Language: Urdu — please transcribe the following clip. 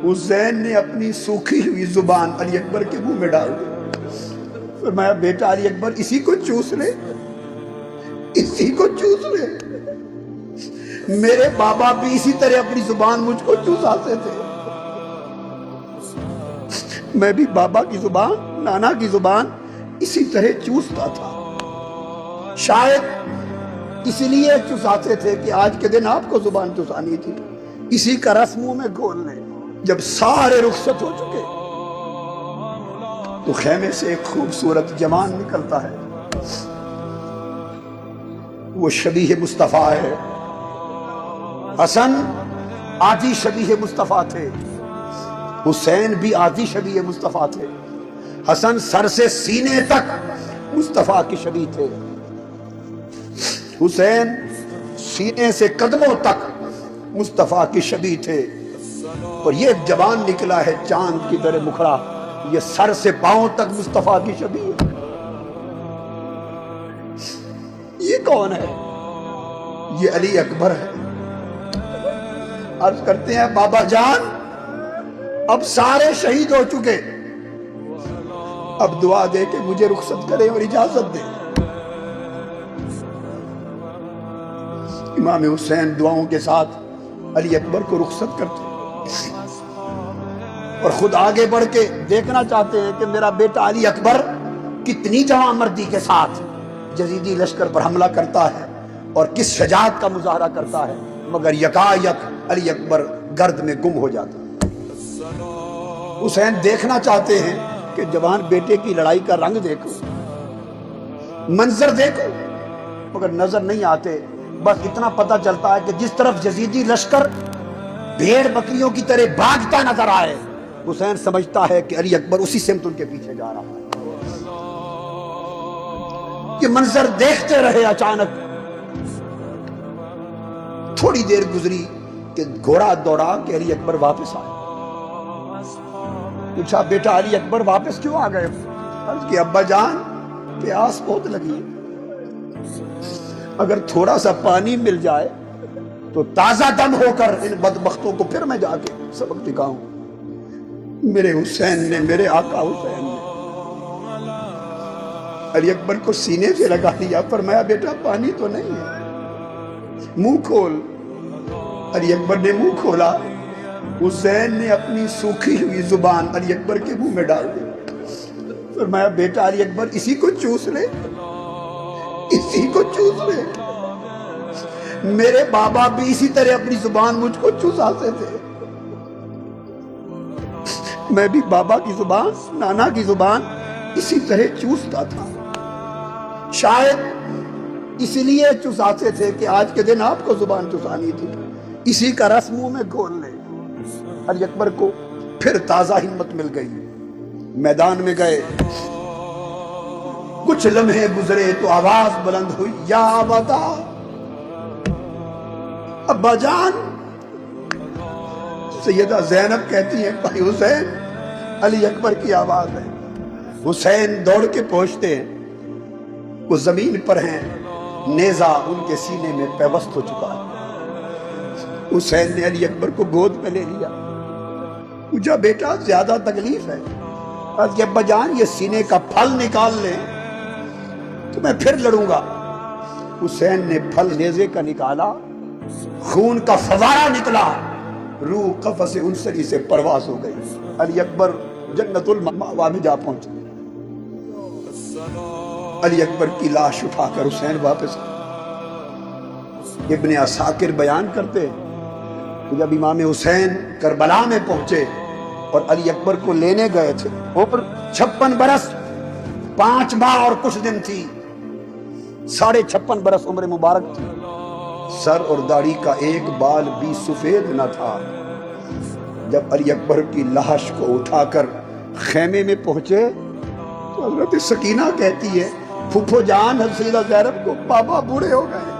حسین نے اپنی سوکھی ہوئی زبان علی اکبر کے منہ میں ڈال دی، فرمایا بیٹا علی اکبر اسی کو چوس لے، اسی کو چوس لے۔ میرے بابا بھی اسی طرح اپنی زبان مجھ کو چوساتے تھے، میں بھی بابا کی زبان، نانا کی زبان اسی طرح چوستا تھا۔ شاید اس لیے چوساتے تھے کہ آج کے دن آپ کو زبان چوسانی تھی، اسی کا رس منہ میں گھول لیں۔ جب سارے رخصت ہو چکے تو خیمے سے ایک خوبصورت جوان نکلتا ہے، وہ شبیہ مصطفیٰ ہے۔ حسن آدھی شبیہ مصطفیٰ تھے، حسین بھی آدھی شبیہ مصطفیٰ تھے۔ حسن سر سے سینے تک مصطفیٰ کی شبیہ تھے، حسین سینے سے قدموں تک مصطفیٰ کی شبیہ تھے۔ اور یہ جوان نکلا ہے چاند کی طرح مکھڑا، یہ سر سے پاؤں تک مصطفیٰ کی شبیہ۔ یہ کون ہے؟ یہ علی اکبر ہے۔ عرض کرتے ہیں بابا جان اب سارے شہید ہو چکے، اب دعا دے کہ مجھے رخصت کرے اور اجازت دے۔ امام حسین دعاؤں کے ساتھ علی اکبر کو رخصت کرتے اور خود آگے بڑھ کے دیکھنا چاہتے ہیں کہ میرا بیٹا علی اکبر کتنی جواں مردی کے ساتھ یزیدی لشکر پر حملہ کرتا ہے اور کس شجاعت کا مظاہرہ کرتا ہے، مگر یکایک علی اکبر گرد میں گم ہو جاتا ہے۔ حسین دیکھنا چاہتے ہیں کہ جوان بیٹے کی لڑائی کا رنگ دیکھو، منظر دیکھو، مگر نظر نہیں آتے۔ بس اتنا پتہ چلتا ہے کہ جس طرف یزیدی لشکر بھیڑ بکریوں کی طرح بھاگتا نظر آئے، حسین سمجھتا ہے کہ علی اکبر اسی سمت ان کے پیچھے جا رہا ہے۔ یہ منظر دیکھتے رہے، اچانک تھوڑی دیر گزری کہ گھوڑا دوڑا کہ علی اکبر واپس آئے۔ پوچھا بیٹا علی اکبر واپس کیوں آ گئے؟ عرض کہ ابا جان پیاس بہت لگی، اگر تھوڑا سا پانی مل جائے تو تازہ دم ہو کر ان بدبختوں کو پھر میں جا کے سبق دکھاؤں۔ میرے حسین نے، میرے آقا حسین نے علی اکبر کو سینے سے لگا لیا، فرمایا بیٹا پانی تو نہیں ہے، منہ کھول۔ علی اکبر نے منہ کھولا، حسین نے اپنی سوکھی ہوئی زبان علی اکبر کے منہ میں ڈال دی، فرمایا بیٹا علی اکبر اسی کو چوس لے، اسی کو چوس لے۔ میرے بابا بھی اسی طرح اپنی زبان مجھ کو چوساتے تھے، میں بھی بابا کی زبان، نانا کی زبان اسی طرح چوستا تھا۔ شاید اس لیے چوساتے تھے کہ آج کے دن آپ کو زبان چوسانی تھی، اسی کا رس منہ میں گھول لے۔ علی اکبر کو پھر تازہ ہمت مل گئی، میدان میں گئے۔ کچھ لمحے گزرے تو آواز بلند ہوئی، یا ابدا، ابا جان۔ سیدہ زینب کہتی ہیں بھائی حسین، علی اکبر کی آواز ہے۔ حسین دوڑ کے پہنچتے ہیں، وہ زمین پر ہیں، نیزہ ان کے سینے میں پیوست ہو چکا ہے۔ حسین نے علی اکبر کو گود میں لے لیا، پوچھا بیٹا زیادہ تکلیف ہے؟ عرض کہ ابا جان یہ سینے کا پھل نکال لیں تو میں پھر لڑوں گا۔ حسین نے پھل نیزے کا نکالا، خون کا فوارہ نکلا، روح قفس انصری سے پرواز ہو گئی۔ علی اکبر جنت المأویٰ میں جا پہنچے۔ علی اکبر کی لاش اٹھا کر حسین واپس آئے۔ ابن عساکر بیان کرتے کہ جب امام حسین کربلا میں پہنچے اور علی اکبر کو لینے گئے تھے، عمر 56 برس 5 ماہ اور کچھ دن تھی، 56.5 برس عمر مبارک تھی، سر اور داڑھی کا ایک بال بھی سفید نہ تھا۔ جب علی اکبر کی لاش کو اٹھا کر خیمے میں پہنچے تو حضرت سکینہ کہتی ہے پھپھو جان سیدہ زینب کو، بابا بوڑھے ہو گئے۔